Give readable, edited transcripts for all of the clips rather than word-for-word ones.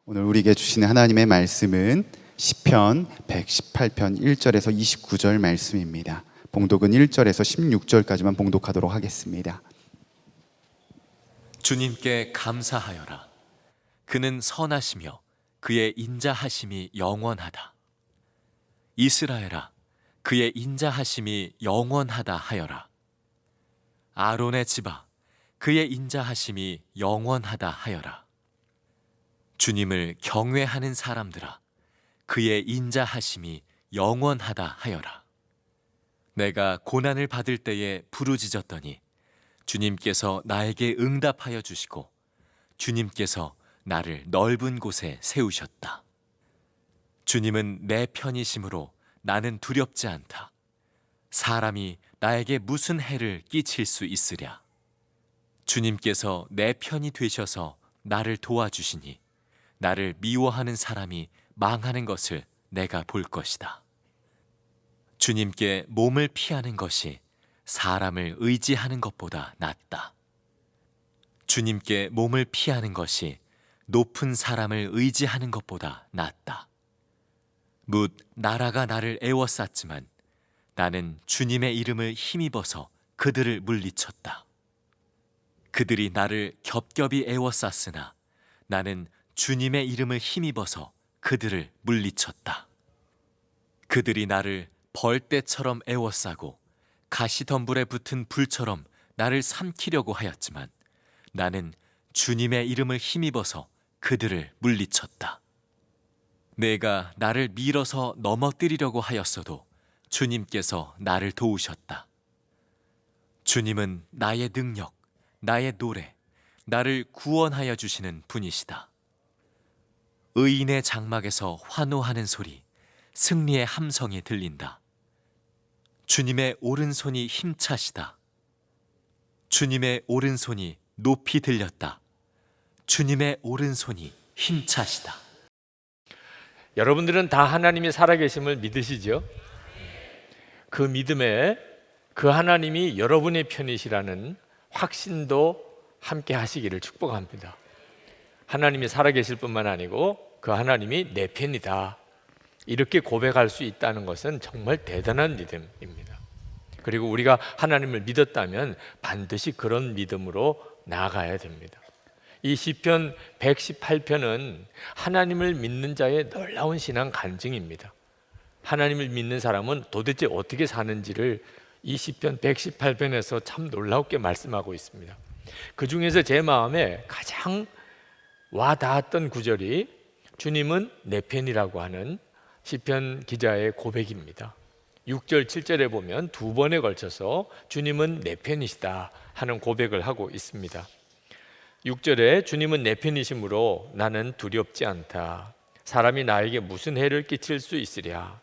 오늘 우리에게 주시는 하나님의 말씀은 시편 118편 1절에서 29절 말씀입니다. 봉독은 1절에서 16절까지만 봉독하도록 하겠습니다. 주님께 감사하여라. 그는 선하시며 그의 인자하심이 영원하다. 이스라엘아, 그의 인자하심이 영원하다 하여라. 아론의 집아, 그의 인자하심이 영원하다 하여라. 주님을 경외하는 사람들아, 그의 인자하심이 영원하다 하여라. 내가 고난을 받을 때에 부르짖었더니 주님께서 나에게 응답하여 주시고 주님께서 나를 넓은 곳에 세우셨다. 주님은 내 편이심으로 나는 두렵지 않다. 사람이 나에게 무슨 해를 끼칠 수 있으랴. 주님께서 내 편이 되셔서 나를 도와주시니 나를 미워하는 사람이 망하는 것을 내가 볼 것이다. 주님께 몸을 피하는 것이 사람을 의지하는 것보다 낫다. 주님께 몸을 피하는 것이 높은 사람을 의지하는 것보다 낫다. 뭇 나라가 나를 애워쌌지만 나는 주님의 이름을 힘입어서 그들을 물리쳤다. 그들이 나를 겹겹이 애워쌌으나 나는 주님의 이름을 힘입어서 그들을 물리쳤다. 그들이 나를 벌떼처럼 애워싸고 가시덤불에 붙은 불처럼 나를 삼키려고 하였지만 나는 주님의 이름을 힘입어서 그들을 물리쳤다. 내가 나를 밀어서 넘어뜨리려고 하였어도 주님께서 나를 도우셨다. 주님은 나의 능력, 나의 노래, 나를 구원하여 주시는 분이시다. 의인의 장막에서 환호하는 소리, 승리의 함성이 들린다. 주님의 오른손이 힘차시다. 주님의 오른손이 높이 들렸다. 주님의 오른손이 힘차시다. 여러분들은 다 하나님이 살아계심을 믿으시죠? 그 믿음에 그 하나님이 여러분의 편이시라는 확신도 함께 하시기를 축복합니다. 하나님이 살아계실 뿐만 아니고 그 하나님이 내 편이다, 이렇게 고백할 수 있다는 것은 정말 대단한 믿음입니다. 그리고 우리가 하나님을 믿었다면 반드시 그런 믿음으로 나아가야 됩니다. 이 시편 118편은 하나님을 믿는 자의 놀라운 신앙 간증입니다. 하나님을 믿는 사람은 도대체 어떻게 사는지를 이 시편 118편에서 참 놀랍게 말씀하고 있습니다. 그 중에서 제 마음에 가장 와닿았던 구절이 주님은 내 편이라고 하는 시편 기자의 고백입니다. 6절, 7절에 보면 두 번에 걸쳐서 주님은 내 편이시다 하는 고백을 하고 있습니다. 6절에 주님은 내 편이심으로 나는 두렵지 않다. 사람이 나에게 무슨 해를 끼칠 수 있으랴.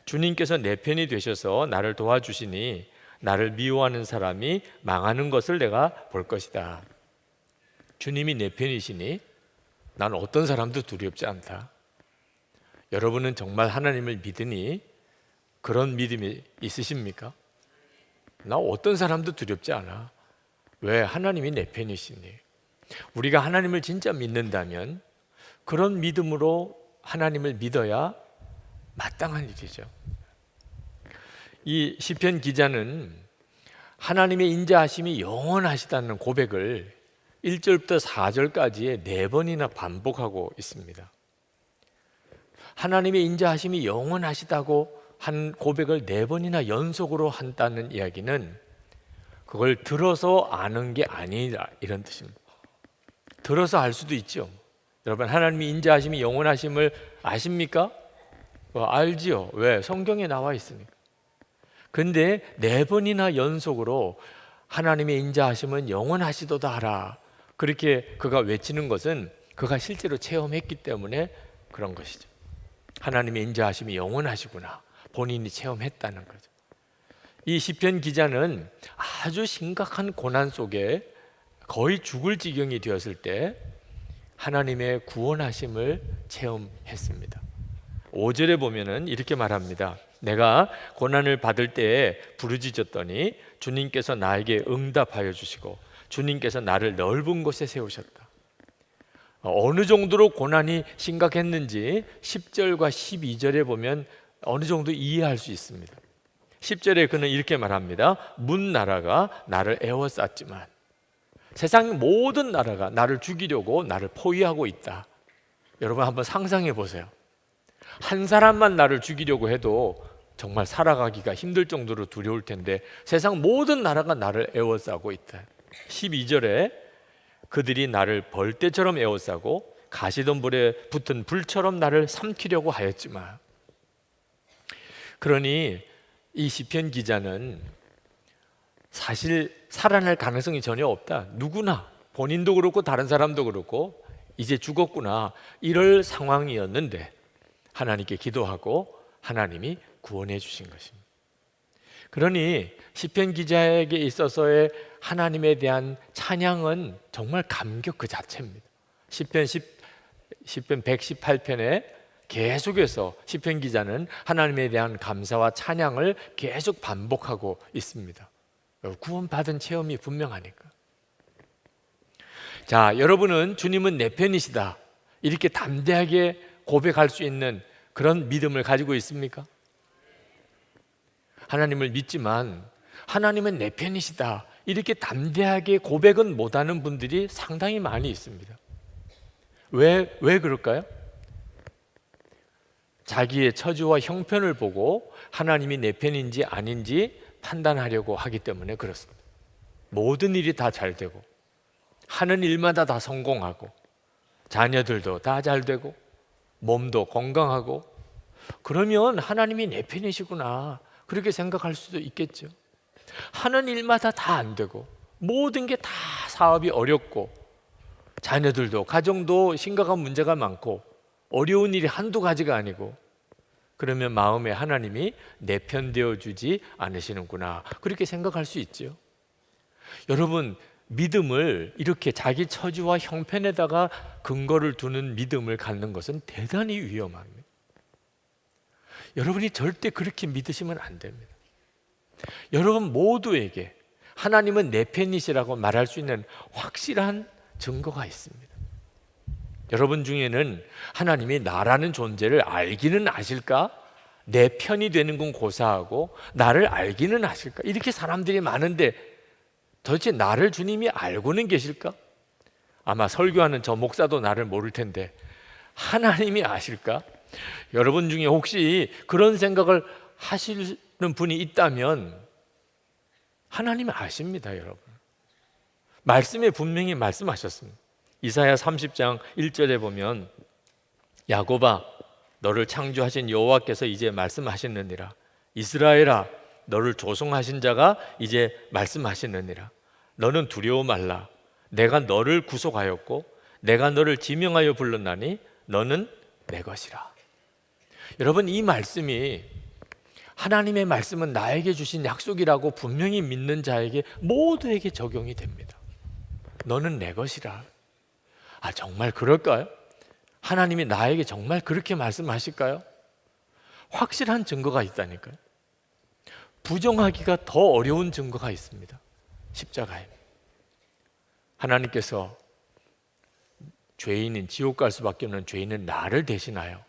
주님께서 내 편이 되셔서 나를 도와주시니 나를 미워하는 사람이 망하는 것을 내가 볼 것이다. 주님이 내 편이시니 나는 어떤 사람도 두렵지 않다. 여러분은 정말 하나님을 믿으니 그런 믿음이 있으십니까? 나 어떤 사람도 두렵지 않아. 왜? 하나님이 내 편이시니. 우리가 하나님을 진짜 믿는다면 그런 믿음으로 하나님을 믿어야 마땅한 일이죠. 이 시편 기자는 하나님의 인자하심이 영원하시다는 고백을 1절부터 4절까지에 4번이나 반복하고 있습니다. 하나님의 인자하심이 영원하시다고 한 고백을 4번이나 연속으로 한다는 이야기는 그걸 들어서 아는 게 아니라 이런 뜻입니다. 들어서 알 수도 있죠. 여러분, 하나님의 인자하심이 영원하심을 아십니까? 알지요. 왜? 성경에 나와 있으니까. 근데 4번이나 연속으로 하나님의 인자하심은 영원하시도다 하라, 그렇게 그가 외치는 것은 그가 실제로 체험했기 때문에 그런 것이죠. 하나님의 인자하심이 영원하시구나, 본인이 체험했다는 거죠. 이 시편 기자는 아주 심각한 고난 속에 거의 죽을 지경이 되었을 때 하나님의 구원하심을 체험했습니다. 5절에 보면은 이렇게 말합니다. 내가 고난을 받을 때에 부르짖었더니 주님께서 나에게 응답하여 주시고 주님께서 나를 넓은 곳에 세우셨다. 어느 정도로 고난이 심각했는지 10절과 12절에 보면 어느 정도 이해할 수 있습니다. 10절에 그는 이렇게 말합니다. 문 나라가 나를 에워쌌지만 세상 모든 나라가 나를 죽이려고 나를 포위하고 있다. 여러분 한번 상상해 보세요. 한 사람만 나를 죽이려고 해도 정말 살아가기가 힘들 정도로 두려울 텐데 세상 모든 나라가 나를 에워싸고 있다. 12절에 그들이 나를 벌떼처럼 에워싸고 가시덤불에 붙은 불처럼 나를 삼키려고 하였지만, 그러니 이 시편 기자는 사실 살아날 가능성이 전혀 없다. 누구나 본인도 그렇고 다른 사람도 그렇고 이제 죽었구나 이럴 상황이었는데 하나님께 기도하고 하나님이 구원해 주신 것입니다. 그러니 시편 기자에게 있어서의 하나님에 대한 찬양은 정말 감격 그 자체입니다. 시편 118편에 계속해서 시편 기자는 하나님에 대한 감사와 찬양을 계속 반복하고 있습니다. 구원받은 체험이 분명하니까. 자, 여러분은 주님은 내 편이시다 이렇게 담대하게 고백할 수 있는 그런 믿음을 가지고 있습니까? 하나님을 믿지만 하나님은 내 편이시다 이렇게 담대하게 고백은 못하는 분들이 상당히 많이 있습니다. 왜 그럴까요? 자기의 처지와 형편을 보고 하나님이 내 편인지 아닌지 판단하려고 하기 때문에 그렇습니다. 모든 일이 다 잘 되고 하는 일마다 다 성공하고 자녀들도 다 잘 되고 몸도 건강하고 그러면 하나님이 내 편이시구나 그렇게 생각할 수도 있겠죠. 하는 일마다 다 안 되고 모든 게 다 사업이 어렵고 자녀들도 가정도 심각한 문제가 많고 어려운 일이 한두 가지가 아니고 그러면 마음에 하나님이 내 편 되어주지 않으시는구나 그렇게 생각할 수 있죠. 여러분 믿음을 이렇게 자기 처지와 형편에다가 근거를 두는 믿음을 갖는 것은 대단히 위험합니다. 여러분이 절대 그렇게 믿으시면 안 됩니다. 여러분 모두에게 하나님은 내 편이시라고 말할 수 있는 확실한 증거가 있습니다. 여러분 중에는 하나님이 나라는 존재를 알기는 아실까? 내 편이 되는 건 고사하고 나를 알기는 아실까? 이렇게 사람들이 많은데 도대체 나를 주님이 알고는 계실까? 아마 설교하는 저 목사도 나를 모를 텐데 하나님이 아실까? 여러분 중에 혹시 그런 생각을 하시는 분이 있다면 하나님이 아십니다, 여러분. 말씀에 분명히 말씀하셨습니다. 이사야 30장 1절에 보면 야곱아 너를 창조하신 여호와께서 이제 말씀하시느니라. 이스라엘아 너를 조성하신 자가 이제 말씀하시느니라. 너는 두려워 말라. 내가 너를 구속하였고 내가 너를 지명하여 불렀나니 너는 내 것이라. 여러분 이 말씀이 하나님의 말씀은 나에게 주신 약속이라고 분명히 믿는 자에게 모두에게 적용이 됩니다. 너는 내 것이라. 아 정말 그럴까요? 하나님이 나에게 정말 그렇게 말씀하실까요? 확실한 증거가 있다니까요. 부정하기가 더 어려운 증거가 있습니다. 십자가입니다. 하나님께서 죄인인 지옥 갈 수밖에 없는 죄인은 나를 대신하여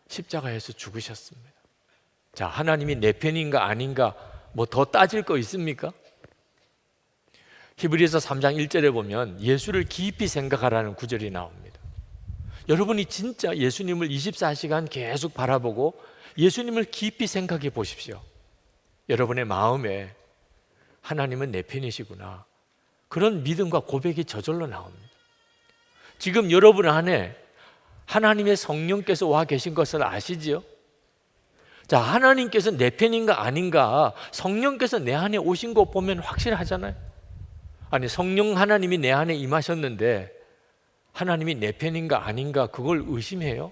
십자가에서 죽으셨습니다. 자, 하나님이 내 편인가 아닌가 뭐 더 따질 거 있습니까? 히브리서 3장 1절에 보면 예수를 깊이 생각하라는 구절이 나옵니다. 여러분이 진짜 예수님을 24시간 계속 바라보고 예수님을 깊이 생각해 보십시오. 여러분의 마음에 하나님은 내 편이시구나 그런 믿음과 고백이 저절로 나옵니다. 지금 여러분 안에 하나님의 성령께서 와 계신 것을 아시지요? 자, 하나님께서 내 편인가 아닌가 성령께서 내 안에 오신 거 보면 확실하잖아요. 아니 성령 하나님이 내 안에 임하셨는데 하나님이 내 편인가 아닌가 그걸 의심해요?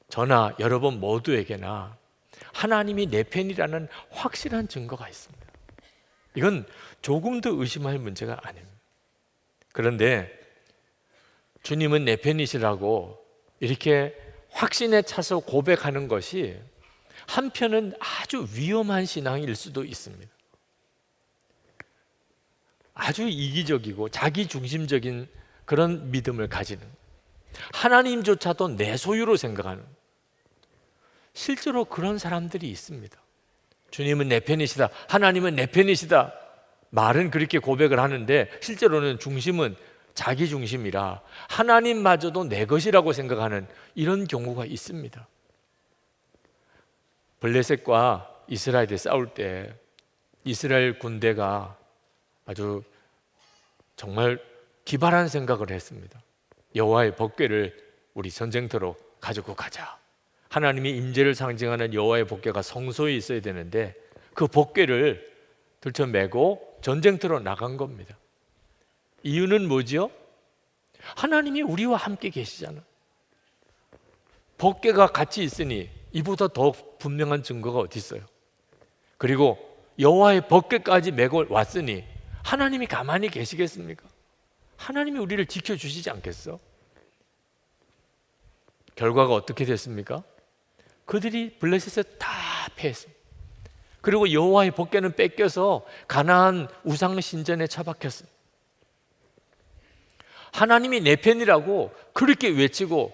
저나 여러분 모두에게나 하나님이 내 편이라는 확실한 증거가 있습니다. 이건 조금도 의심할 문제가 아닙니다. 그런데 주님은 내 편이시라고 이렇게 확신에 차서 고백하는 것이 한편은 아주 위험한 신앙일 수도 있습니다. 아주 이기적이고 자기중심적인 그런 믿음을 가지는, 하나님조차도 내 소유로 생각하는, 실제로 그런 사람들이 있습니다. 주님은 내 편이시다, 하나님은 내 편이시다, 말은 그렇게 고백을 하는데 실제로는 중심은 자기 중심이라 하나님마저도 내 것이라고 생각하는 이런 경우가 있습니다. 블레셋과 이스라엘이 싸울 때 이스라엘 군대가 아주 정말 기발한 생각을 했습니다. 여호와의 법궤를 우리 전쟁터로 가지고 가자. 하나님의 임재를 상징하는 여호와의 법궤가 성소에 있어야 되는데 그 법궤를 들쳐매고 전쟁터로 나간 겁니다. 이유는 뭐지요? 하나님이 우리와 함께 계시잖아. 법궤가 같이 있으니 이보다 더 분명한 증거가 어디 있어요? 그리고 여호와의 법궤까지 메고 왔으니 하나님이 가만히 계시겠습니까? 하나님이 우리를 지켜주시지 않겠어? 결과가 어떻게 됐습니까? 그들이 블레셋에 다 패했습니다. 그리고 여호와의 법궤는 뺏겨서 가나안 우상 신전에 처박혔습니다. 하나님이 내 편이라고 그렇게 외치고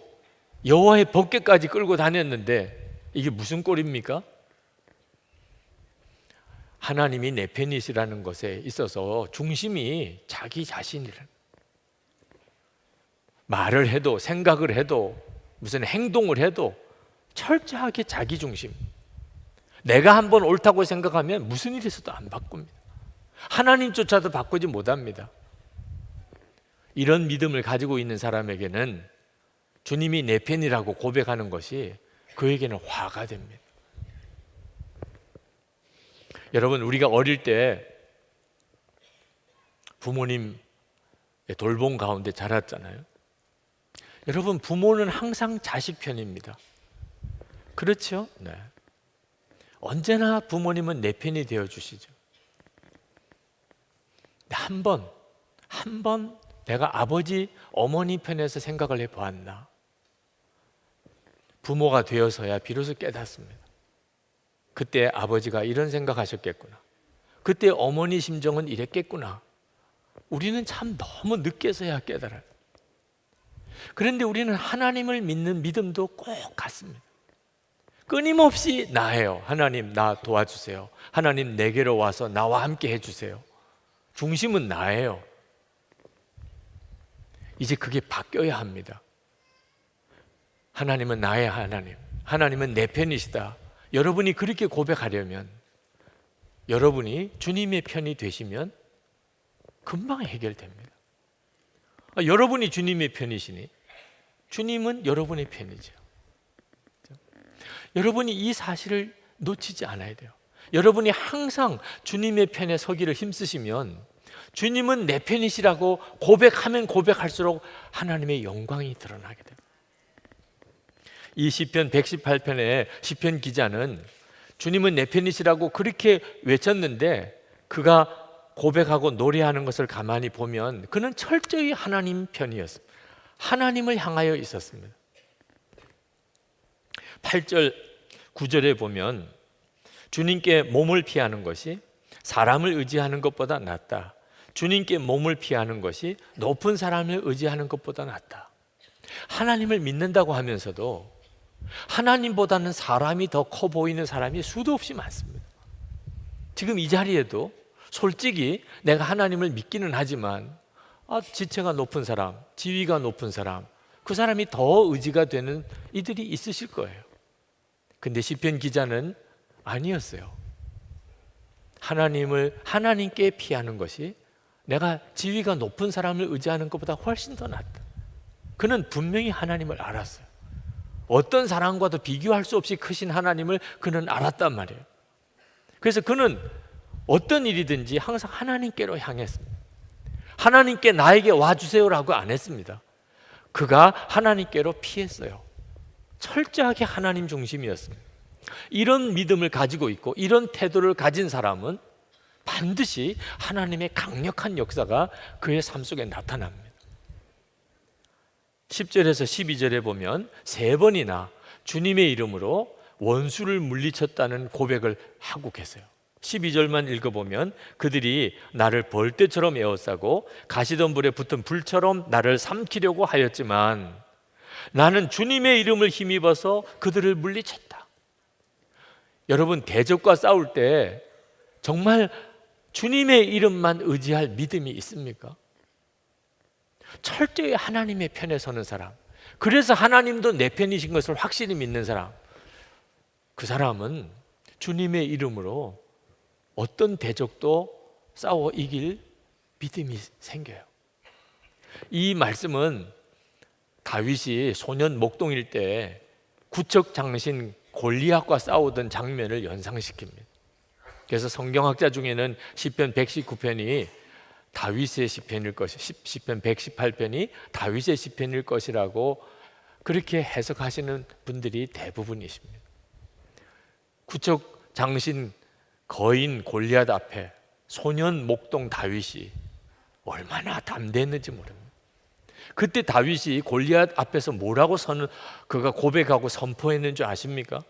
여호와의 법궤까지 끌고 다녔는데 이게 무슨 꼴입니까? 하나님이 내 편이시라는 것에 있어서 중심이 자기 자신이라는, 말을 해도 생각을 해도 무슨 행동을 해도 철저하게 자기 중심. 내가 한번 옳다고 생각하면 무슨 일이 있어도 안 바꿉니다. 하나님조차도 바꾸지 못합니다. 이런 믿음을 가지고 있는 사람에게는 주님이 내 편이라고 고백하는 것이 그에게는 화가 됩니다. 여러분, 우리가 어릴 때 부모님의 돌봄 가운데 자랐잖아요. 여러분, 부모는 항상 자식 편입니다. 그렇죠? 네. 언제나 부모님은 내 편이 되어 주시죠. 한 번 내가 아버지, 어머니 편에서 생각을 해보았나? 부모가 되어서야 비로소 깨닫습니다. 그때 아버지가 이런 생각하셨겠구나. 그때 어머니 심정은 이랬겠구나. 우리는 참 너무 늦게서야 깨달아요. 그런데 우리는 하나님을 믿는 믿음도 꼭 같습니다. 끊임없이 나예요. 하나님, 나 도와주세요. 하나님, 내게로 와서 나와 함께 해주세요. 중심은 나예요. 이제 그게 바뀌어야 합니다. 하나님은 나의 하나님, 하나님은 내 편이시다. 여러분이 그렇게 고백하려면, 여러분이 주님의 편이 되시면 금방 해결됩니다. 여러분이 주님의 편이시니 주님은 여러분의 편이죠. 여러분이 이 사실을 놓치지 않아야 돼요. 여러분이 항상 주님의 편에 서기를 힘쓰시면 주님은 내 편이시라고 고백하면 고백할수록 하나님의 영광이 드러나게 됩니다. 이 시편 118편의 시편 기자는 주님은 내 편이시라고 그렇게 외쳤는데 그가 고백하고 노래하는 것을 가만히 보면 그는 철저히 하나님 편이었습니다. 하나님을 향하여 있었습니다. 8절 9절에 보면 주님께 몸을 피하는 것이 사람을 의지하는 것보다 낫다. 주님께 몸을 피하는 것이 높은 사람을 의지하는 것보다 낫다. 하나님을 믿는다고 하면서도 하나님보다는 사람이 더 커 보이는 사람이 수도 없이 많습니다. 지금 이 자리에도 솔직히 내가 하나님을 믿기는 하지만 지체가 높은 사람, 지위가 높은 사람, 그 사람이 더 의지가 되는 이들이 있으실 거예요. 근데 시편 기자는 아니었어요. 하나님께 피하는 것이 내가 지위가 높은 사람을 의지하는 것보다 훨씬 더 낫다. 그는 분명히 하나님을 알았어요. 어떤 사람과도 비교할 수 없이 크신 하나님을 그는 알았단 말이에요. 그래서 그는 어떤 일이든지 항상 하나님께로 향했습니다. 하나님께 나에게 와주세요라고 안 했습니다. 그가 하나님께로 피했어요. 철저하게 하나님 중심이었습니다. 이런 믿음을 가지고 있고 이런 태도를 가진 사람은 반드시 하나님의 강력한 역사가 그의 삶 속에 나타납니다. 10절에서 12절에 보면 3번이나 주님의 이름으로 원수를 물리쳤다는 고백을 하고 계세요. 12절만 읽어보면 그들이 나를 벌떼처럼 에워싸고 가시던 불에 붙은 불처럼 나를 삼키려고 하였지만 나는 주님의 이름을 힘입어서 그들을 물리쳤다. 여러분, 대적과 싸울 때 정말 주님의 이름만 의지할 믿음이 있습니까? 철저히 하나님의 편에 서는 사람, 그래서 하나님도 내 편이신 것을 확실히 믿는 사람, 그 사람은 주님의 이름으로 어떤 대적도 싸워 이길 믿음이 생겨요. 이 말씀은 다윗이 소년 목동일 때 구척 장신 골리앗과 싸우던 장면을 연상시킵니다. 그래서 성경학자 중에는 시편 119편이 다윗의 시편일 것이, 시편 118편이 다윗의 시편일 것이라고 그렇게 해석하시는 분들이 대부분이십니다. 구척 장신 거인 골리앗 앞에 소년 목동 다윗이 얼마나 담대했는지 모릅니다. 그때 다윗이 골리앗 앞에서 뭐라고 그가 고백하고 선포했는 줄 아십니까?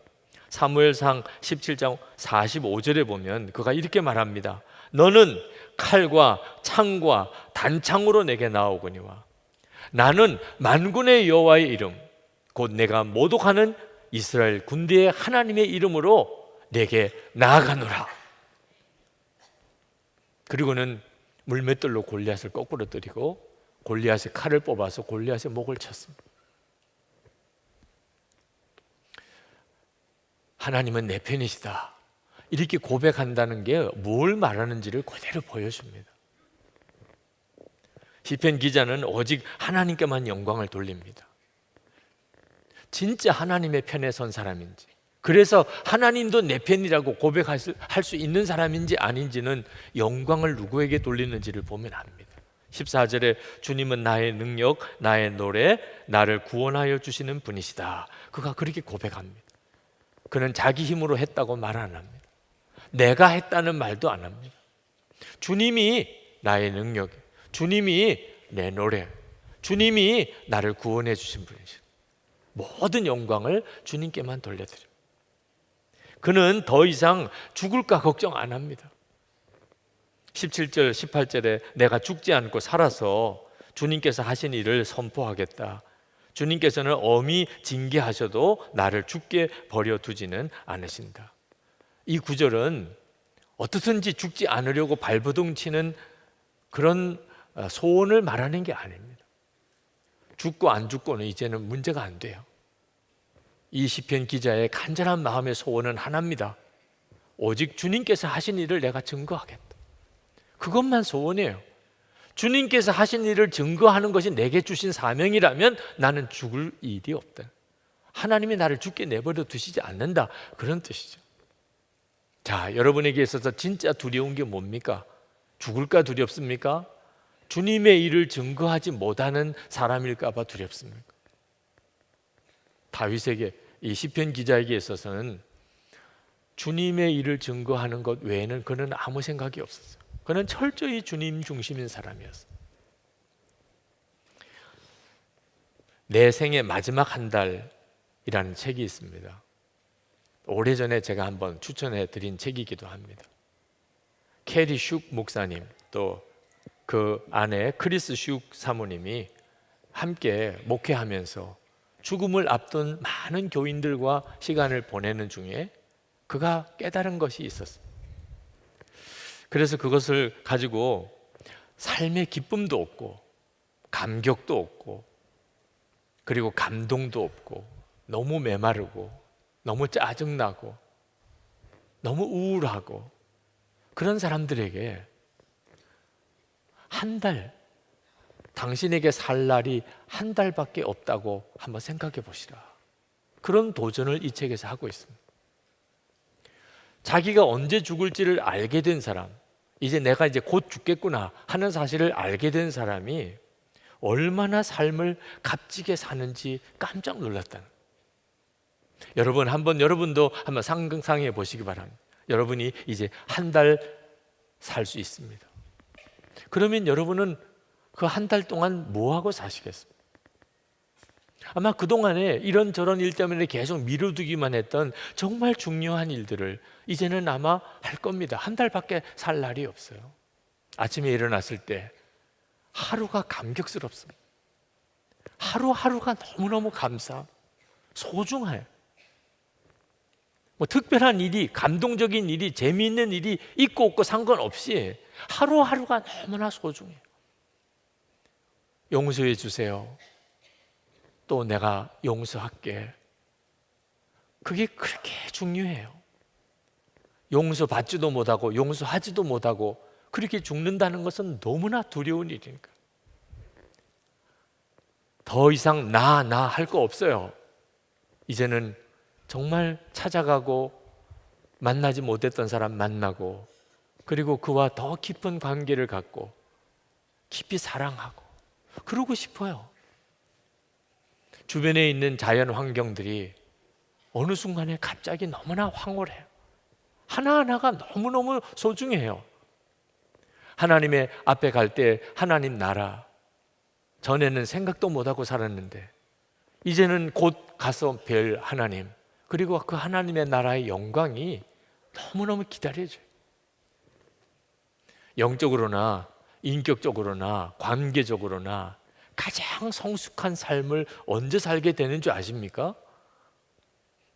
사무엘상 17장 45절에 보면 그가 이렇게 말합니다. 너는 칼과 창과 단창으로 내게 나오거니와 나는 만군의 여호와의 이름 곧 내가 모독하는 이스라엘 군대의 하나님의 이름으로 내게 나아가노라. 그리고는 물맷돌로 골리앗을 거꾸로 때리고 골리앗의 칼을 뽑아서 골리앗의 목을 쳤습니다. 하나님은 내 편이시다, 이렇게 고백한다는 게 뭘 말하는지를 그대로 보여줍니다. 시편 기자는 오직 하나님께만 영광을 돌립니다. 진짜 하나님의 편에 선 사람인지, 그래서 하나님도 내 편이라고 고백할 수 있는 사람인지 아닌지는 영광을 누구에게 돌리는지를 보면 압니다. 14절에 주님은 나의 능력, 나의 노래, 나를 구원하여 주시는 분이시다, 그가 그렇게 고백합니다. 그는 자기 힘으로 했다고 말 안 합니다. 내가 했다는 말도 안 합니다. 주님이 나의 능력, 주님이 내 노래, 주님이 나를 구원해 주신 분이시다. 모든 영광을 주님께만 돌려드립니다. 그는 더 이상 죽을까 걱정 안 합니다. 17절, 18절에 내가 죽지 않고 살아서 주님께서 하신 일을 선포하겠다. 주님께서는 엄히 징계하셔도 나를 죽게 버려두지는 않으신다. 이 구절은 어떻든지 죽지 않으려고 발버둥 치는 그런 소원을 말하는 게 아닙니다. 죽고 안 죽고는 이제는 문제가 안 돼요. 이 시편 기자의 간절한 마음의 소원은 하나입니다. 오직 주님께서 하신 일을 내가 증거하겠다. 그것만 소원이에요. 주님께서 하신 일을 증거하는 것이 내게 주신 사명이라면 나는 죽을 일이 없다. 하나님이 나를 죽게 내버려 두시지 않는다, 그런 뜻이죠. 자, 여러분에게 있어서 진짜 두려운 게 뭡니까? 죽을까 두렵습니까? 주님의 일을 증거하지 못하는 사람일까 봐 두렵습니까? 다윗에게, 이 시편 기자에게 있어서는 주님의 일을 증거하는 것 외에는 그는 아무 생각이 없었어요. 그는 철저히 주님 중심인 사람이었어요. 내 생의 마지막 한 달이라는 책이 있습니다. 오래전에 제가 한번 추천해 드린 책이기도 합니다. 캐리 슉 목사님, 또 그 아내 크리스 슉 사모님이 함께 목회하면서 죽음을 앞둔 많은 교인들과 시간을 보내는 중에 그가 깨달은 것이 있었습니다. 그래서 그것을 가지고 삶의 기쁨도 없고 감격도 없고 그리고 감동도 없고 너무 메마르고 너무 짜증나고 너무 우울하고 그런 사람들에게 한 달, 당신에게 살 날이 한 달밖에 없다고 한번 생각해 보시라, 그런 도전을 이 책에서 하고 있습니다. 자기가 언제 죽을지를 알게 된 사람, 이제 내가 이제 곧 죽겠구나 하는 사실을 알게 된 사람이 얼마나 삶을 값지게 사는지 깜짝 놀랐다는. 여러분도 한번 상상해 보시기 바랍니다. 여러분이 이제 한 달 살 수 있습니다. 그러면 여러분은 그 한 달 동안 뭐 하고 사시겠습니까? 아마 그동안에 이런저런 일 때문에 계속 미루두기만 했던 정말 중요한 일들을 이제는 아마 할 겁니다. 한 달밖에 살 날이 없어요. 아침에 일어났을 때 하루가 감격스럽습니다. 하루하루가 너무너무 소중해요. 뭐 특별한 일이, 감동적인 일이, 재미있는 일이 있고 없고 상관없이 하루하루가 너무나 소중해요. 용서해 주세요. 또 내가 용서할게. 그게 그렇게 중요해요. 용서받지도 못하고 용서하지도 못하고 그렇게 죽는다는 것은 너무나 두려운 일이니까. 더 이상 나 할 거 없어요. 이제는 정말 찾아가고 만나지 못했던 사람 만나고, 그리고 그와 더 깊은 관계를 갖고 깊이 사랑하고 그러고 싶어요. 주변에 있는 자연 환경들이 어느 순간에 갑자기 너무나 황홀해요. 하나하나가 너무너무 소중해요. 하나님의 앞에 갈 때 하나님 나라, 전에는 생각도 못하고 살았는데 이제는 곧 가서 뵐 하나님, 그리고 그 하나님의 나라의 영광이 너무너무 기다려져요. 영적으로나 인격적으로나 관계적으로나 가장 성숙한 삶을 언제 살게 되는 줄 아십니까?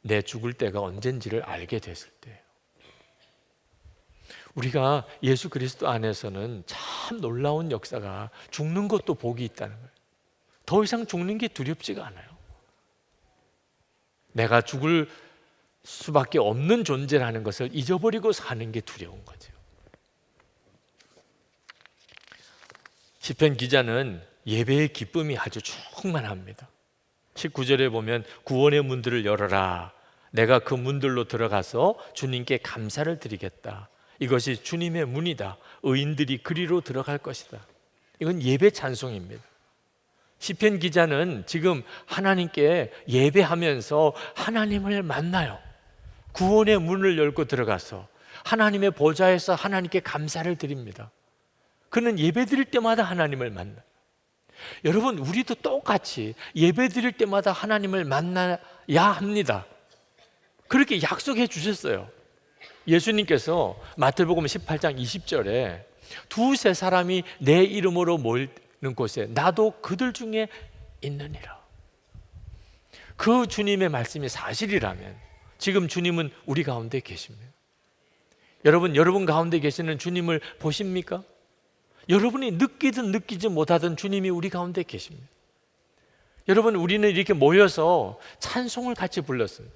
내 죽을 때가 언젠지를 알게 됐을 때예요. 우리가 예수 그리스도 안에서는 참 놀라운 역사가, 죽는 것도 복이 있다는 거예요. 더 이상 죽는 게 두렵지가 않아요. 내가 죽을 수밖에 없는 존재라는 것을 잊어버리고 사는 게 두려운 거죠. 시편 기자는 예배의 기쁨이 아주 충만합니다. 19절에 보면 구원의 문들을 열어라. 내가 그 문들로 들어가서 주님께 감사를 드리겠다. 이것이 주님의 문이다. 의인들이 그리로 들어갈 것이다. 이건 예배 찬송입니다. 시편 기자는 지금 하나님께 예배하면서 하나님을 만나요. 구원의 문을 열고 들어가서 하나님의 보좌에서 하나님께 감사를 드립니다. 그는 예배 드릴 때마다 하나님을 만나요. 여러분, 우리도 똑같이 예배 드릴 때마다 하나님을 만나야 합니다. 그렇게 약속해 주셨어요. 예수님께서 마태복음 18장 20절에 두세 사람이 내 이름으로 모이는 곳에 나도 그들 중에 있느니라. 그 주님의 말씀이 사실이라면 지금 주님은 우리 가운데 계십니다. 여러분 가운데 계시는 주님을 보십니까? 여러분이 느끼든 느끼지 못하든 주님이 우리 가운데 계십니다. 여러분, 우리는 이렇게 모여서 찬송을 같이 불렀습니다.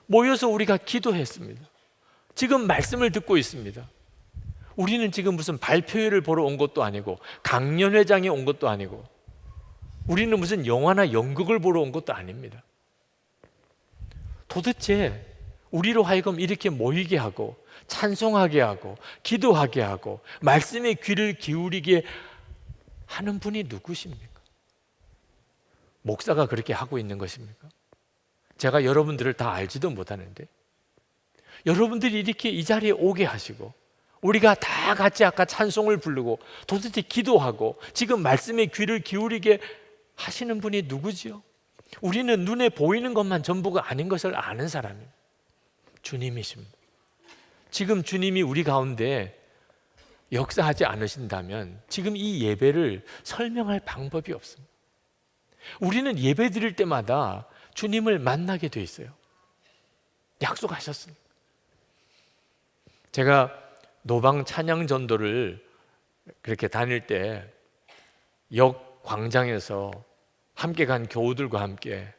모여서 우리가 기도했습니다. 지금 말씀을 듣고 있습니다. 우리는 지금 무슨 발표회를 보러 온 것도 아니고 강연회장에 온 것도 아니고 우리는 무슨 영화나 연극을 보러 온 것도 아닙니다. 도대체 우리로 하여금 이렇게 모이게 하고 찬송하게 하고 기도하게 하고 말씀에 귀를 기울이게 하는 분이 누구십니까? 목사가 그렇게 하고 있는 것입니까? 제가 여러분들을 다 알지도 못하는데 여러분들이 이렇게 이 자리에 오게 하시고 우리가 다 같이 아까 찬송을 부르고 도대체 기도하고 지금 말씀에 귀를 기울이게 하시는 분이 누구지요? 우리는 눈에 보이는 것만 전부가 아닌 것을 아는 사람입니다. 주님이십니다. 지금 주님이 우리 가운데 역사하지 않으신다면 지금 이 예배를 설명할 방법이 없습니다. 우리는 예배 드릴 때마다 주님을 만나게 돼 있어요. 약속하셨습니다. 제가 노방 찬양 전도를 그렇게 다닐 때 역 광장에서 함께 간 교우들과 함께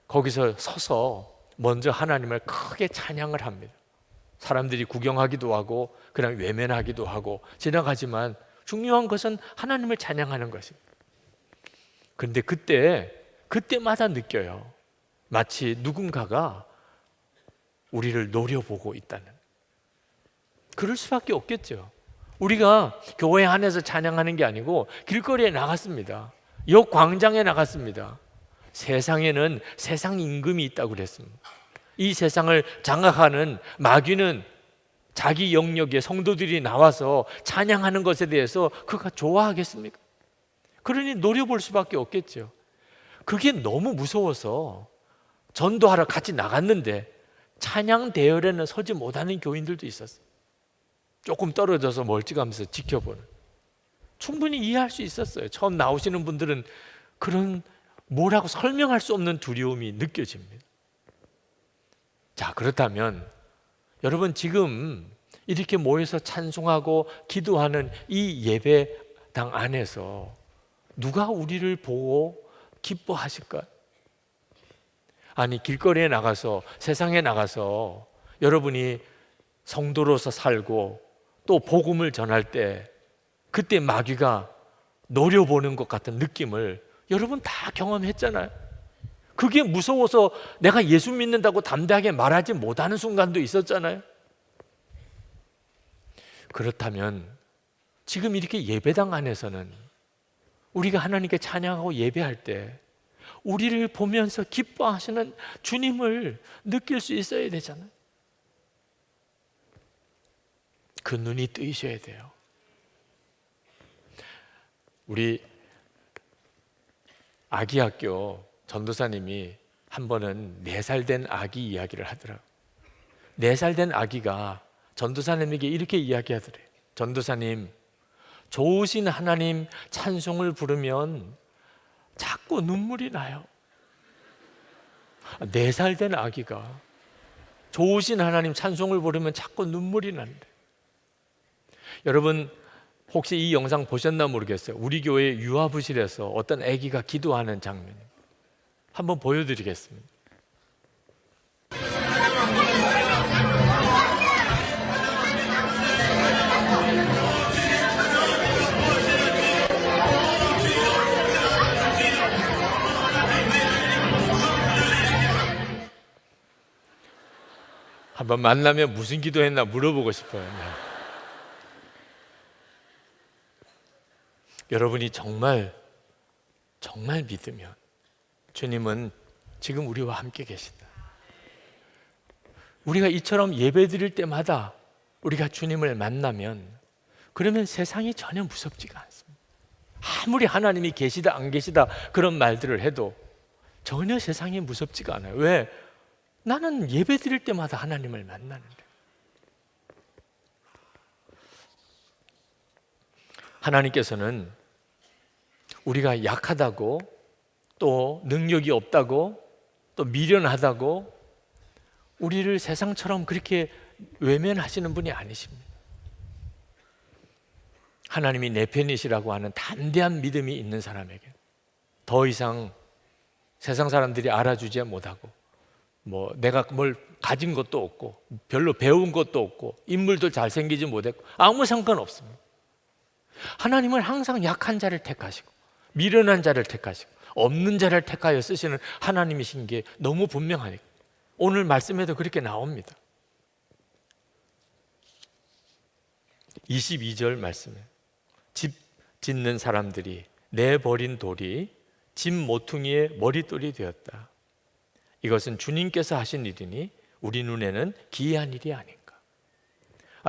거기서 서서 먼저 하나님을 크게 찬양을 합니다. 사람들이 구경하기도 하고 그냥 외면하기도 하고 지나가지만 중요한 것은 하나님을 찬양하는 것입니다. 그런데 그때마다 느껴요. 마치 누군가가 우리를 노려보고 있다는. 그럴 수밖에 없겠죠. 우리가 교회 안에서 찬양하는 게 아니고 길거리에 나갔습니다. 역 광장에 나갔습니다. 세상에는 세상 임금이 있다고 그랬습니다. 이 세상을 장악하는 마귀는 자기 영역에 성도들이 나와서 찬양하는 것에 대해서 그가 좋아하겠습니까? 그러니 노려볼 수밖에 없겠죠. 그게 너무 무서워서 전도하러 같이 나갔는데 찬양 대열에는 서지 못하는 교인들도 있었어요. 조금 떨어져서 멀찌감치 지켜보는. 충분히 이해할 수 있었어요. 처음 나오시는 분들은 그런 뭐라고 설명할 수 없는 두려움이 느껴집니다. 자, 그렇다면 여러분, 지금 이렇게 모여서 찬송하고 기도하는 이 예배당 안에서 누가 우리를 보고 기뻐하실까요? 아니, 길거리에 나가서, 세상에 나가서 여러분이 성도로서 살고 또 복음을 전할 때 그때 마귀가 노려보는 것 같은 느낌을 여러분 다 경험했잖아요. 그게 무서워서 내가 예수 믿는다고 담대하게 말하지 못하는 순간도 있었잖아요. 그렇다면 지금 이렇게 예배당 안에서는 우리가 하나님께 찬양하고 예배할 때 우리를 보면서 기뻐하시는 주님을 느낄 수 있어야 되잖아요. 그 눈이 뜨이셔야 돼요. 우리 아기학교 전도사님이 한 번은 4살 된 아기 이야기를 하더라고요. 4살 된 아기가 전도사님에게 이렇게 이야기하더래요. 전도사님, 좋으신 하나님 찬송을 부르면 자꾸 눈물이 나요. 4살 된 아기가 좋으신 하나님 찬송을 부르면 자꾸 눈물이 난대. 여러분, 혹시 이 영상 보셨나 모르겠어요. 우리 교회 유아부실에서 어떤 아기가 기도하는 장면 한번 보여드리겠습니다. 한번 만나면 무슨 기도했나 물어보고 싶어요. 네. 여러분이 정말 믿으면 주님은 지금 우리와 함께 계신다. 우리가 이처럼 예배 드릴 때마다 우리가 주님을 만나면 그러면 세상이 전혀 무섭지가 않습니다. 아무리 하나님이 계시다 안 계시다 그런 말들을 해도 전혀 세상이 무섭지가 않아요. 왜? 나는 예배 드릴 때마다 하나님을 만나는데. 하나님께서는 우리가 약하다고 또 능력이 없다고 또 미련하다고 우리를 세상처럼 그렇게 외면하시는 분이 아니십니다. 하나님이 내 편이시라고 하는 담대한 믿음이 있는 사람에게 더 이상 세상 사람들이 알아주지 못하고 내가 뭘 가진 것도 없고 별로 배운 것도 없고 인물도 잘생기지 못했고 아무 상관없습니다. 하나님은 항상 약한 자를 택하시고 미련한 자를 택하시고 없는 자를 택하여 쓰시는 하나님이신 게 너무 분명하니까 오늘 말씀에도 그렇게 나옵니다. 22절 말씀에 집 짓는 사람들이 내버린 돌이 집 모퉁이의 머릿돌이 되었다. 이것은 주님께서 하신 일이니 우리 눈에는 기이한 일이 아닌가.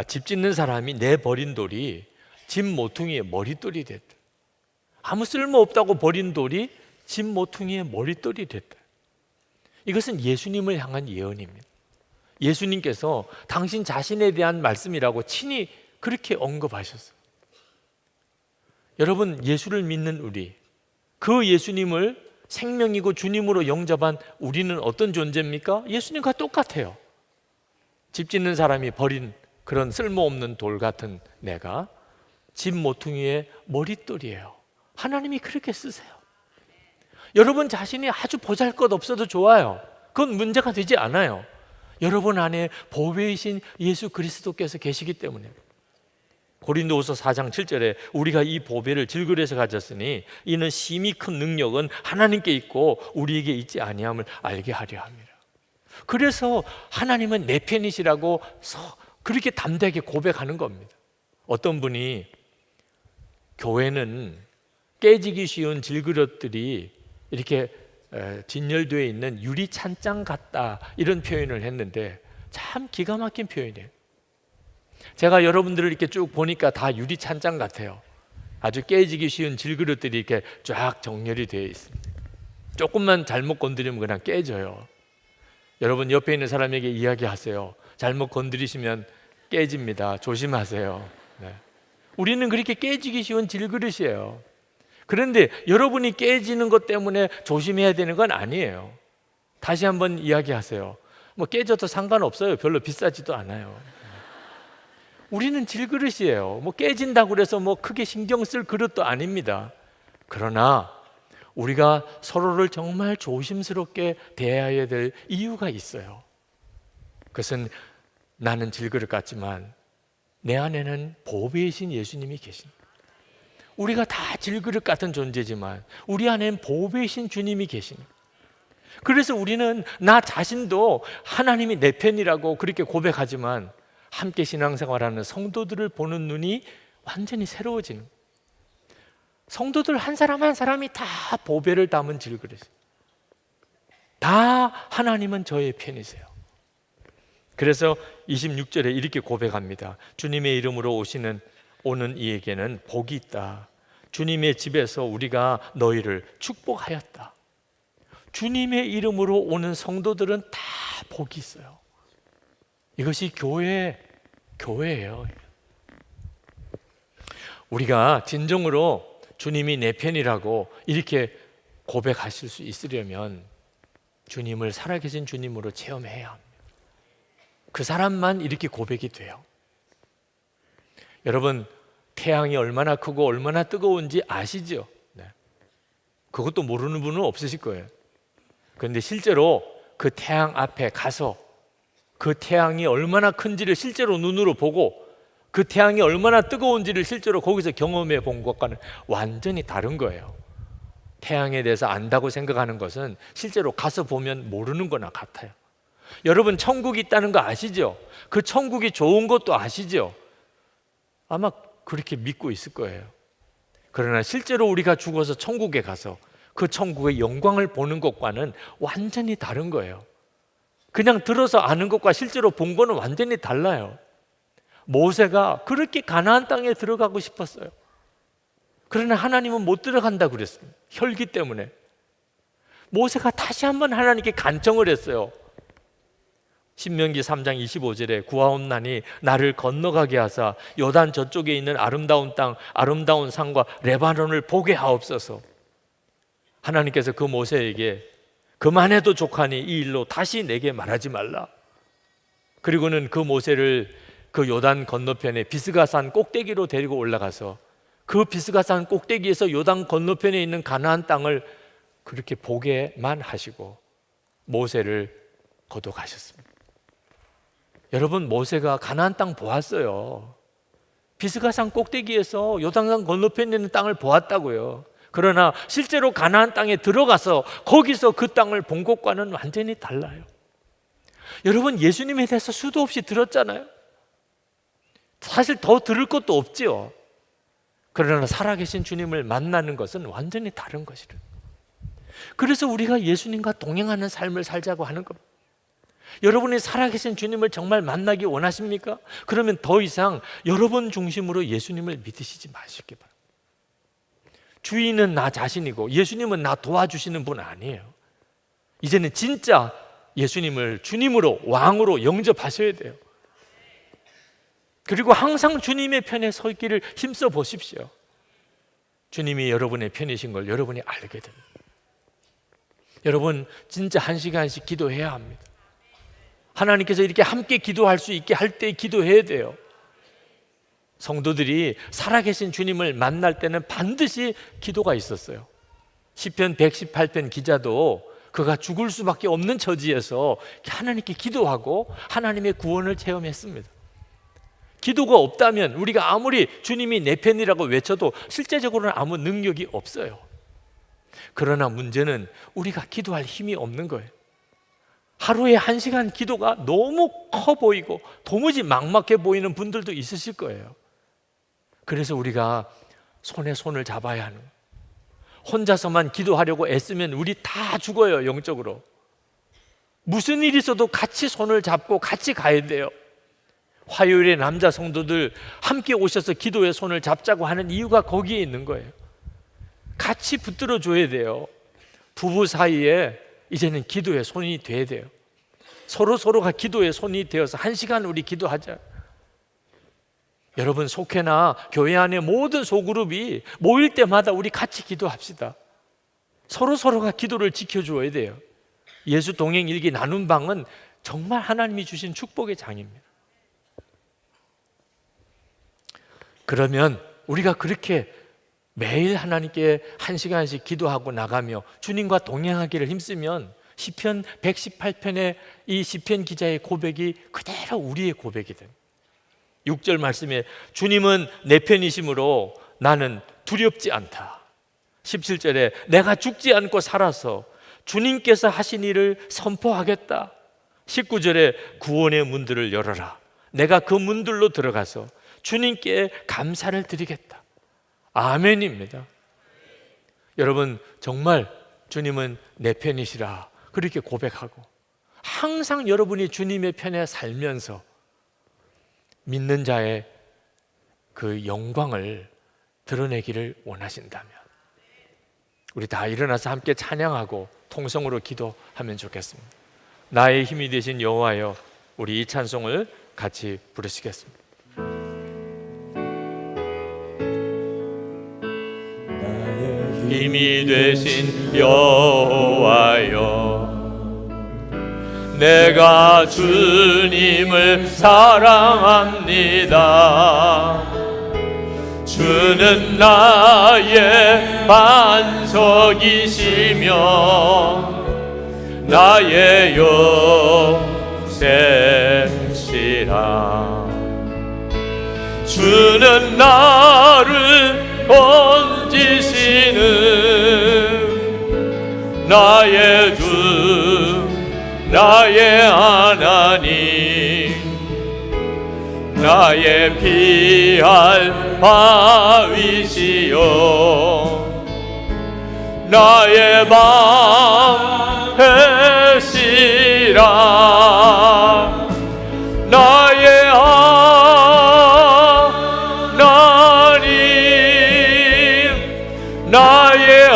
집 짓는 사람이 내버린 돌이 집 모퉁이의 머릿돌이 됐다. 아무 쓸모없다고 버린 돌이 집 모퉁이의 머릿돌이 됐다. 이것은 예수님을 향한 예언입니다. 예수님께서 당신 자신에 대한 말씀이라고 친히 그렇게 언급하셨어요. 여러분, 예수를 믿는 우리, 그 예수님을 생명이고 주님으로 영접한 우리는 어떤 존재입니까? 예수님과 똑같아요. 집 짓는 사람이 버린 그런 쓸모없는 돌 같은 내가 집 모퉁이의 머릿돌이에요. 하나님이 그렇게 쓰세요. 여러분 자신이 아주 보잘것없어도 좋아요. 그건 문제가 되지 않아요. 여러분 안에 보배이신 예수 그리스도께서 계시기 때문에. 고린도후서 4장 7절에 우리가 이 보배를 질그려서 가졌으니 이는 심히 큰 능력은 하나님께 있고 우리에게 있지 아니함을 알게 하려 함이라. 그래서 하나님은 내 편이시라고 그렇게 담대하게 고백하는 겁니다. 어떤 분이 교회는 깨지기 쉬운 질그릇들이 이렇게 진열되어 있는 유리 찬장 같다 이런 표현을 했는데 참 기가 막힌 표현이에요. 제가 여러분들을 이렇게 쭉 보니까 다 유리 찬장 같아요. 아주 깨지기 쉬운 질그릇들이 이렇게 쫙 정렬이 되어 있습니다. 조금만 잘못 건드리면 그냥 깨져요. 여러분 옆에 있는 사람에게 이야기하세요. 잘못 건드리시면 깨집니다. 조심하세요. 네. 우리는 그렇게 깨지기 쉬운 질그릇이에요. 그런데 여러분이 깨지는 것 때문에 조심해야 되는 건 아니에요. 다시 한번 이야기하세요. 뭐 깨져도 상관없어요. 별로 비싸지도 않아요. 우리는 질그릇이에요. 뭐 깨진다고 그래서 뭐 크게 신경 쓸 그릇도 아닙니다. 그러나 우리가 서로를 정말 조심스럽게 대해야 될 이유가 있어요. 그것은 나는 질그릇 같지만 내 안에는 보배이신 예수님이 계십니다. 우리가 다 질그릇 같은 존재지만 우리 안에는 보배이신 주님이 계십니다. 그래서 우리는 나 자신도 하나님이 내 편이라고 그렇게 고백하지만 함께 신앙생활하는 성도들을 보는 눈이 완전히 새로워지는 거예요. 성도들 한 사람 한 사람이 다 보배를 담은 질그릇이에요. 다 하나님은 저의 편이세요. 그래서 26절에 이렇게 고백합니다. 주님의 이름으로 오는 이에게는 복이 있다. 주님의 집에서 우리가 너희를 축복하였다. 주님의 이름으로 오는 성도들은 다 복이 있어요. 이것이 교회예요. 우리가 진정으로 주님이 내 편이라고 이렇게 고백하실 수 있으려면 주님을 살아계신 주님으로 체험해야 합니다. 그 사람만 이렇게 고백이 돼요. 여러분, 태양이 얼마나 크고 얼마나 뜨거운지 아시죠? 네. 그것도 모르는 분은 없으실 거예요. 그런데 실제로 그 태양 앞에 가서 그 태양이 얼마나 큰지를 실제로 눈으로 보고 그 태양이 얼마나 뜨거운지를 실제로 거기서 경험해 본 것과는 완전히 다른 거예요. 태양에 대해서 안다고 생각하는 것은 실제로 가서 보면 모르는 거나 같아요. 여러분, 천국이 있다는 거 아시죠? 그 천국이 좋은 것도 아시죠? 아마 그렇게 믿고 있을 거예요. 그러나 실제로 우리가 죽어서 천국에 가서 그 천국의 영광을 보는 것과는 완전히 다른 거예요. 그냥 들어서 아는 것과 실제로 본 거는 완전히 달라요. 모세가 그렇게 가나안 땅에 들어가고 싶었어요. 그러나 하나님은 못 들어간다고 그랬습니다. 혈기 때문에. 모세가 다시 한번 하나님께 간청을 했어요. 신명기 3장 25절에 구하옵나니 나를 건너가게 하사 요단 저쪽에 있는 아름다운 땅, 아름다운 산과 레바논을 보게 하옵소서. 하나님께서 그 모세에게 그만해도 족하니 이 일로 다시 내게 말하지 말라. 그리고는 그 모세를 그 요단 건너편에 비스가산 꼭대기로 데리고 올라가서 그 비스가산 꼭대기에서 요단 건너편에 있는 가나안 땅을 그렇게 보게만 하시고 모세를 거둬가셨습니다. 여러분, 모세가 가나안 땅 보았어요. 비스가산 꼭대기에서 요단강 건너편에 있는 땅을 보았다고요. 그러나 실제로 가나안 땅에 들어가서 거기서 그 땅을 본 것과는 완전히 달라요. 여러분, 예수님에 대해서 수도 없이 들었잖아요. 사실 더 들을 것도 없지요. 그러나 살아계신 주님을 만나는 것은 완전히 다른 것이래요. 그래서 우리가 예수님과 동행하는 삶을 살자고 하는 겁니다. 여러분이 살아계신 주님을 정말 만나기 원하십니까? 그러면 더 이상 여러분 중심으로 예수님을 믿으시지 마시기 바랍니다. 주인은 나 자신이고 예수님은 나 도와주시는 분 아니에요. 이제는 진짜 예수님을 주님으로, 왕으로 영접하셔야 돼요. 그리고 항상 주님의 편에 서 있기를 힘써 보십시오. 주님이 여러분의 편이신 걸 여러분이 알게 됩니다. 여러분, 진짜 한 시간씩 기도해야 합니다. 하나님께서 이렇게 함께 기도할 수 있게 할 때 기도해야 돼요. 성도들이 살아계신 주님을 만날 때는 반드시 기도가 있었어요. 시편 118편 기자도 그가 죽을 수밖에 없는 처지에서 하나님께 기도하고 하나님의 구원을 체험했습니다. 기도가 없다면 우리가 아무리 주님이 내 편이라고 외쳐도 실제적으로는 아무 능력이 없어요. 그러나 문제는 우리가 기도할 힘이 없는 거예요. 하루에 1시간 기도가 너무 커 보이고 도무지 막막해 보이는 분들도 있으실 거예요. 그래서 우리가 손에 손을 잡아야 하는 거예요. 혼자서만 기도하려고 애쓰면 우리 다 죽어요, 영적으로. 무슨 일이 있어도 같이 손을 잡고 같이 가야 돼요. 화요일에 남자 성도들 함께 오셔서 기도에 손을 잡자고 하는 이유가 거기에 있는 거예요. 같이 붙들어 줘야 돼요. 부부 사이에 이제는 기도에 손이 돼야 돼요. 서로가 기도에 손이 되어서 1시간 우리 기도하자. 여러분, 속회나 교회 안에 모든 소그룹이 모일 때마다 우리 같이 기도합시다. 서로가 기도를 지켜줘야 돼요. 예수 동행 일기 나눔 방은 정말 하나님이 주신 축복의 장입니다. 그러면 우리가 그렇게 매일 하나님께 1시간씩 기도하고 나가며 주님과 동행하기를 힘쓰면 시편 118편의 이 시편 기자의 고백이 그대로 우리의 고백이 됩니다. 6절 말씀에 주님은 내 편이심으로 나는 두렵지 않다. 17절에 내가 죽지 않고 살아서 주님께서 하신 일을 선포하겠다. 19절에 구원의 문들을 열어라. 내가 그 문들로 들어가서 주님께 감사를 드리겠다. 아멘입니다. 여러분, 정말 주님은 내 편이시라 그렇게 고백하고 항상 여러분이 주님의 편에 살면서 믿는 자의 그 영광을 드러내기를 원하신다면 우리 다 일어나서 함께 찬양하고 통성으로 기도하면 좋겠습니다. 나의 힘이 되신 여호와여, 우리 이 찬송을 같이 부르시겠습니다. 나의 힘이 되신 여호와여, 내가 주님을 사랑합니다. 주는 나의 반석이시며 나의 요새시라. 주는 나를 건지시는 나의 주, 나의 하나님, 나의 피할 바위시여, 나의 방패시라. 나의 하나님, 나의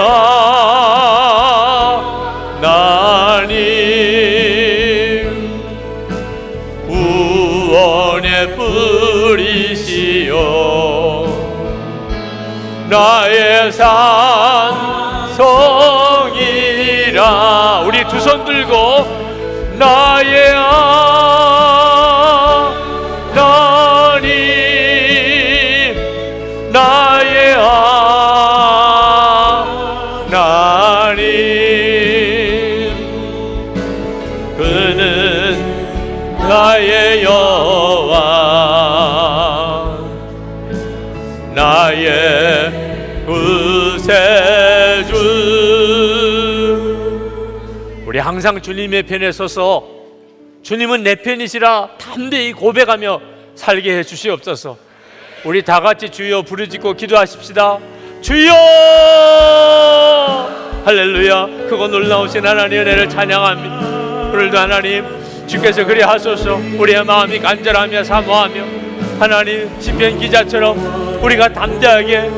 하나님, 구원의 뿌리시여, 나의 산성이라. 우리 두 손 들고 나의 하나님, 나의 하나님, 그는 나의 여호와, 나의 구세주. 우리 항상 주님의 편에 서서 주님은 내 편이시라 담대히 고백하며 살게 해 주시옵소서. 우리 다 같이 주여 부르짖고 기도하십시다. 주여! 할렐루야. 크고 놀라우신 하나님의 은혜를 찬양합니다. 오늘도 하나님 주께서 그리 하소서. 우리의 마음이 간절하며 사모하며 하나님 시편 기자처럼 우리가 담대하게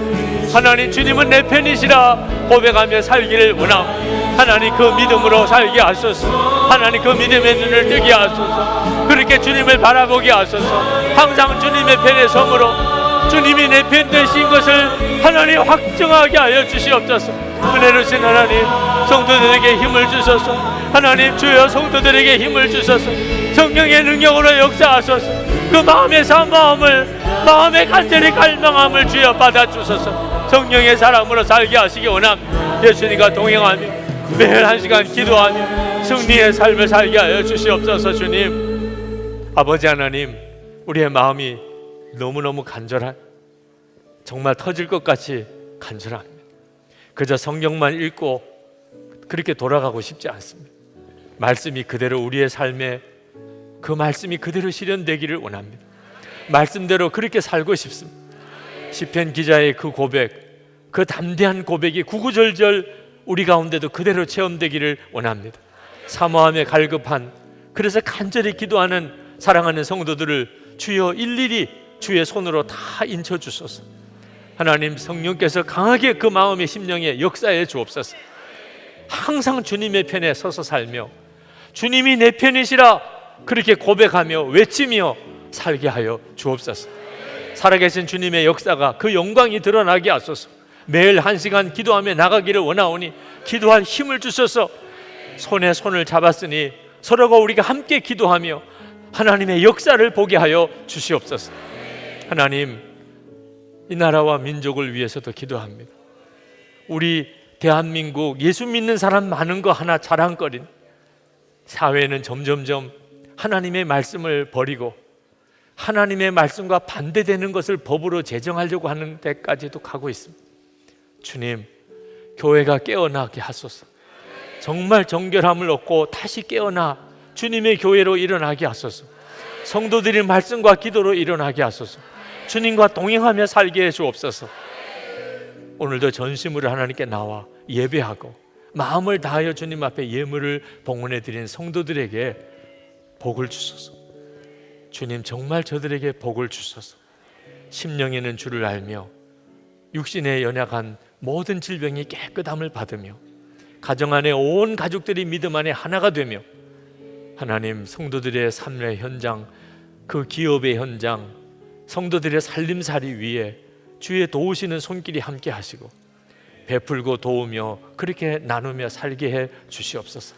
하나님 주님은 내 편이시라 고백하며 살기를 원하옵니다. 하나님 그 믿음으로 살게 하소서. 하나님 그 믿음의 눈을 뜨게 하소서. 그렇게 주님을 바라보게 하소서. 항상 주님의 편에 서므로 주님이 내 편 되신 것을 하나님 확정하게 하여 주시옵소서. 은혜를 주신 하나님, 성도들에게 힘을 주소서. 하나님 주여 성도들에게 힘을 주소서. 성령의 능력으로 역사하소서. 그 마음의 사모함을, 마음의 간절히 갈망함을 주여 받아주소서. 성령의 사람으로 살게 하시기 원합니다. 예수님과 동행하며 매일 1시간 기도하며 승리의 삶을 살게 하여 주시옵소서. 주님, 아버지 하나님, 우리의 마음이 너무너무 간절한, 정말 터질 것 같이 간절합니다. 그저 성경만 읽고 그렇게 돌아가고 싶지 않습니다. 말씀이 그대로 우리의 삶에 그 말씀이 그대로 실현되기를 원합니다. 말씀대로 그렇게 살고 싶습니다. 시편 기자의 그 고백, 그 담대한 고백이 구구절절 우리 가운데도 그대로 체험되기를 원합니다. 사모함에 갈급한, 그래서 간절히 기도하는 사랑하는 성도들을 주여 일일이 주의 손으로 다 인쳐주소서. 하나님 성령께서 강하게 그 마음의 심령에 역사해 주옵소서. 항상 주님의 편에 서서 살며 주님이 내 편이시라 그렇게 고백하며 외치며 살게 하여 주옵소서. 살아계신 주님의 역사가 그 영광이 드러나게 하소서. 매일 1시간 기도하며 나가기를 원하오니 기도할 힘을 주셔서 손에 손을 잡았으니 서로가 우리가 함께 기도하며 하나님의 역사를 보게 하여 주시옵소서. 하나님, 이 나라와 민족을 위해서도 기도합니다. 우리 대한민국 예수 믿는 사람 많은 거 하나 자랑거린 사회는 점점점 하나님의 말씀을 버리고 하나님의 말씀과 반대되는 것을 법으로 제정하려고 하는 데까지도 가고 있습니다. 주님, 교회가 깨어나게 하소서. 정말 정결함을 얻고 다시 깨어나 주님의 교회로 일어나게 하소서. 성도들이 말씀과 기도로 일어나게 하소서. 주님과 동행하며 살게 해 주옵소서. 오늘도 전심으로 하나님께 나와 예배하고 마음을 다하여 주님 앞에 예물을 봉헌해 드린 성도들에게 복을 주소서. 주님, 정말 저들에게 복을 주소서. 심령에는 주를 알며 육신에 연약한 모든 질병이 깨끗함을 받으며 가정 안에 온 가족들이 믿음 안에 하나가 되며 하나님, 성도들의 삶의 현장, 그 기업의 현장, 성도들의 살림살이 위에 주의 도우시는 손길이 함께 하시고 베풀고 도우며 그렇게 나누며 살게 해 주시옵소서.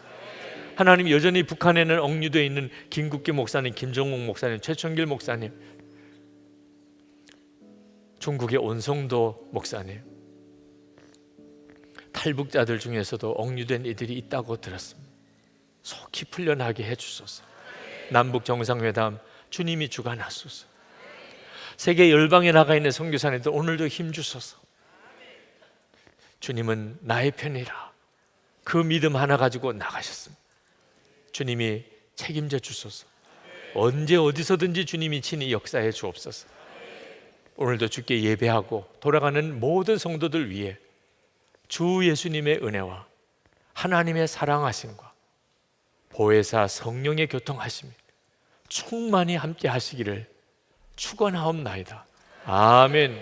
하나님, 여전히 북한에는 억류되어 있는 김국기 목사님, 김정욱 목사님, 최천길 목사님, 중국의 온성도 목사님, 탈북자들 중에서도 억류된 이들이 있다고 들었습니다. 속히 풀려나게 해주소서. 남북 정상회담 주님이 주관하소서. 세계 열방에 나가 있는 선교사님들 오늘도 힘 주소서. 주님은 나의 편이라 그 믿음 하나 가지고 나가셨습니다. 주님이 책임져 주소서. 언제 어디서든지 주님이 친히 역사해 주옵소서. 오늘도 주께 예배하고 돌아가는 모든 성도들 위해 주 예수님의 은혜와 하나님의 사랑하심과 보혜사 성령의 교통하심이 충만히 함께 하시기를 축원하옵나이다. 아멘.